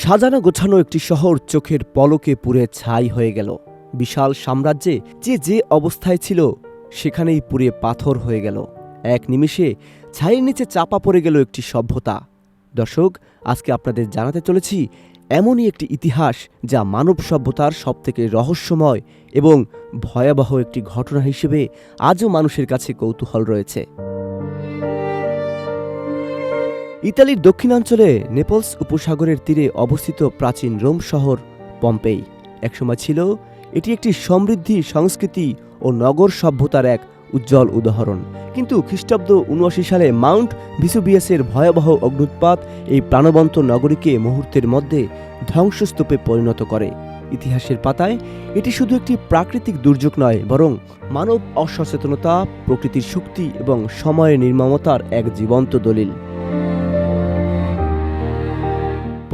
সাজানো গোছানো একটি শহর চোখের পলকে পুড়ে ছাই হয়ে গেল। বিশাল সাম্রাজ্যে যে অবস্থায় ছিল সেখানেই পুড়ে পাথর হয়ে গেল। এক নিমিষে ছাইয়ের নিচে চাপা পড়ে গেল একটি সভ্যতা। দর্শক, আজকে আপনাদের জানাতে চলেছি এমনই একটি ইতিহাস যা মানব সভ্যতার সবথেকে রহস্যময় এবং ভয়াবহ একটি ঘটনা হিসেবে আজও মানুষের কাছে কৌতূহল রয়েছে। ইতালির দক্ষিণাঞ্চলে নেপলস উপসাগরের তীরে অবস্থিত প্রাচীন রোম শহর পম্পেই একসময় ছিল এটি একটি সমৃদ্ধি, সংস্কৃতি ও নগর সভ্যতার এক উজ্জ্বল উদাহরণ। কিন্তু খ্রিস্টাব্দ ৭৯ সালে মাউন্ট ভিসুভিয়াসের ভয়াবহ অগ্ন্যুৎপাত এই প্রাণবন্ত নগরীকে মুহূর্তের মধ্যে ধ্বংসস্তূপে পরিণত করে। ইতিহাসের পাতায় এটি শুধু একটি প্রাকৃতিক দুর্যোগ নয়, বরং মানব অসচেতনতা, প্রকৃতির শক্তি এবং সময়ের নির্মমতার এক জীবন্ত দলিল।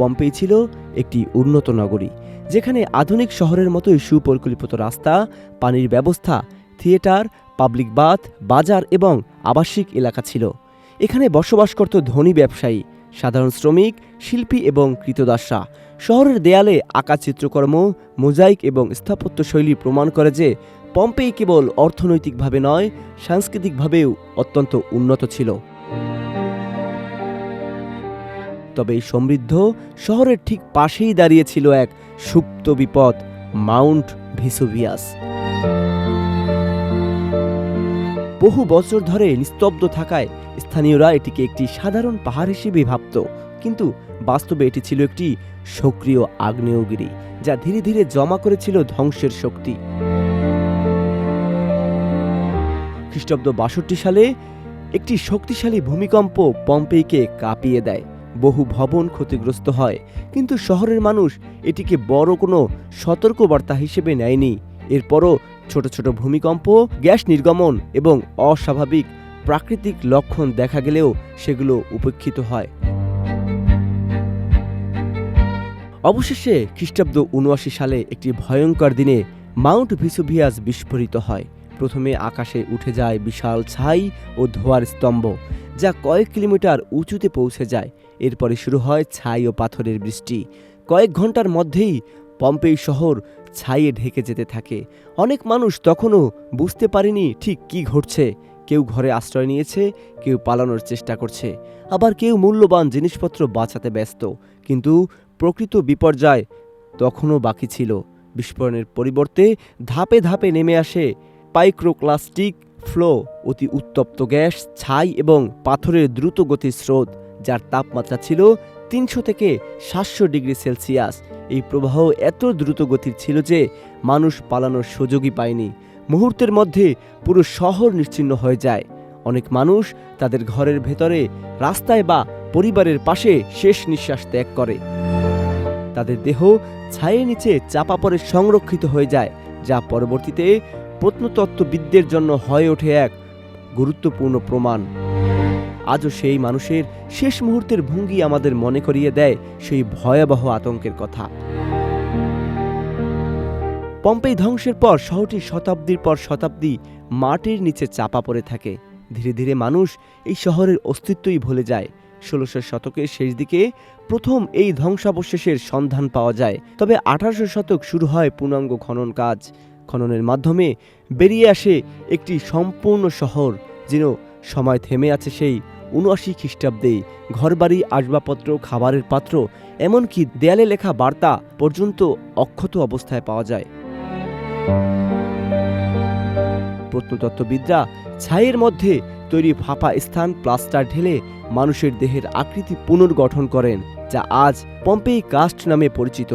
পম্পেই ছিল একটি উন্নত নগরী, যেখানে আধুনিক শহরের মতোই সুপরিকল্পিত রাস্তা, পানির ব্যবস্থা, থিয়েটার, পাবলিক বাথ, বাজার এবং আবাসিক এলাকা ছিল। এখানে বসবাস করত ধনী ব্যবসায়ী, সাধারণ শ্রমিক, শিল্পী এবং কৃতদাসরা। শহরের দেয়ালে আঁকা চিত্রকর্ম, মোজাইক এবং স্থাপত্যশৈলী প্রমাণ করে যে পম্পেই কেবল অর্থনৈতিকভাবে নয়, সাংস্কৃতিকভাবেও অত্যন্ত উন্নত ছিল। তবে এই সমৃদ্ধ শহরের ঠিক পাশেই দাঁড়িয়েছিল এক সুপ্ত বিপদ, মাউন্ট ভিসুভিয়াস। বহু বছর ধরে নিস্তব্ধ থাকায় স্থানীয়রা এটিকে একটি সাধারণ পাহাড় হিসেবে ভাবত, কিন্তু বাস্তবে এটি ছিল একটি সক্রিয় আগ্নেয়গিরি, যা ধীরে ধীরে জমা করেছিল ধ্বংসের শক্তি। খ্রিস্টাব্দ ৬২ সালে একটি শক্তিশালী ভূমিকম্প পম্পেইকে কাঁপিয়ে দেয়। বহু ভবন ক্ষতিগ্রস্ত হয়, কিন্তু শহরের মানুষ এটিকে বড় কোনো সতর্কবার্তা হিসেবে নেয়নি। এরপরও ছোট ছোট ভূমিকম্প, গ্যাস নির্গমন এবং অস্বাভাবিক প্রাকৃতিক লক্ষণ দেখা গেলেও সেগুলো উপেক্ষিত হয়। অবশেষে খ্রিস্টাব্দ ৭৯ সালে একটি ভয়ঙ্কর দিনে মাউন্ট ভিসুভিয়াস বিস্ফোরিত হয়। প্রথমে আকাশে উঠে যায় বিশাল ছাই ও ধোঁয়ার স্তম্ভ, যা কয়েক কিলোমিটার উঁচুতে পৌঁছে যায়। এরপরে শুরু হয় ছাই ও পাথরের বৃষ্টি। কয়েক ঘন্টার মধ্যেই পম্পেই শহর ছাইয়ে ঢেকে যেতে থাকে। অনেক মানুষ তখনও বুঝতে পারেনি ঠিক কি ঘটছে। কেউ ঘরে আশ্রয় নিয়েছে, কেউ পালানোর চেষ্টা করছে, আবার কেউ মূল্যবান জিনিসপত্র বাঁচাতে ব্যস্ত। কিন্তু প্রকৃত বিপর্যয় তখনও বাকি ছিল। বিস্ফোরণের পরিবর্তে ধাপে ধাপে নেমে আসে পাইক্রোক্লাস্টিক ফ্লো, অতি উত্তপ্ত গ্যাস, ছাই এবং পাথরের দ্রুত গতির স্রোত, যার তাপমাত্রা ছিল ৩০০ থেকে ৭০০ ডিগ্রি সেলসিয়াস। এই প্রবাহ এত দ্রুত গতির ছিল যে মানুষ পালানোর সুযোগই পায়নি। মুহূর্তের মধ্যে পুরো শহর নিশ্চিহ্ন হয়ে যায়। অনেক মানুষ তাদের ঘরের ভেতরে, রাস্তায় বা পরিবারের পাশে শেষ নিঃশ্বাস ত্যাগ করে। তাদের দেহ ছাইয়ের নিচে চাপা পড়ে সংরক্ষিত হয়ে যায়, যা পরবর্তীতে প্রত্নতত্ত্ববিদদের জন্য হয়ে ওঠে এক গুরুত্বপূর্ণ প্রমাণ। আজও সেই মানুষের শেষ মুহূর্তের ভঙ্গি আমাদের মনে করিয়ে দেয় সেই ভয়াবহ আতঙ্কের কথা। পম্পেই ধ্বংসের পর শহরটি শতাব্দীর পর শতাব্দী মাটির নিচে চাপা পড়ে থাকে। ধীরে ধীরে মানুষ এই শহরের অস্তিত্বই ভুলে যায়। ১৬০০ শতকের শেষ দিকে প্রথম এই ধ্বংসাবশেষের সন্ধান পাওয়া যায়। তবে ১৮০০ শতক শুরু হয় পূর্ণাঙ্গ খনন কাজ। খননের মাধ্যমে বেরিয়ে আসে একটি সম্পূর্ণ শহর, যেন সময় থেমে আছে সেই ৭৯ খ্রিস্টাব্দে। ঘরবাড়ি, আসবাবপত্র, খাবারের পাত্র, এমনকি দেয়ালে লেখা বার্তা পর্যন্ত অক্ষত অবস্থায় পাওয়া যায়। প্রত্নতত্ত্ববিদরা ছাইয়ের মধ্যে তৈরি ফাঁপা স্থান প্লাস্টার ঢেলে মানুষের দেহের আকৃতি পুনর্গঠন করেন, যা আজ পম্পেই কাস্ট নামে পরিচিত।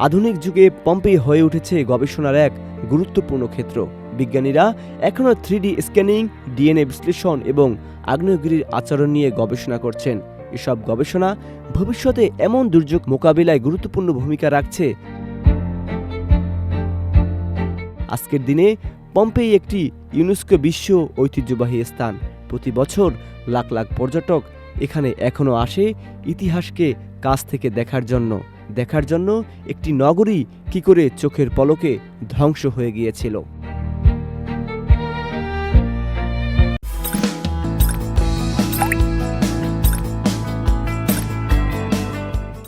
আধুনিক যুগে পম্পেই হয়ে উঠেছে গবেষণার এক গুরুত্বপূর্ণ ক্ষেত্র। বিজ্ঞানীরা এখনও 3D স্ক্যানিং, ডিএনএ বিশ্লেষণ এবং আগ্নেয়গিরির আচরণ নিয়ে গবেষণা করছেন। এসব গবেষণা ভবিষ্যতে এমন দুর্যোগ মোকাবিলায় গুরুত্বপূর্ণ ভূমিকা রাখছে। আজকের দিনে পম্পেই একটি ইউনেস্কো বিশ্ব ঐতিহ্যবাহী স্থান। প্রতি বছর লাখ লাখ পর্যটক এখানে এখনও আসে ইতিহাসকে কাছ থেকে দেখার জন্য একটি নগরী কি করে চোখের পলকে ধ্বংস হয়ে গিয়েছিল।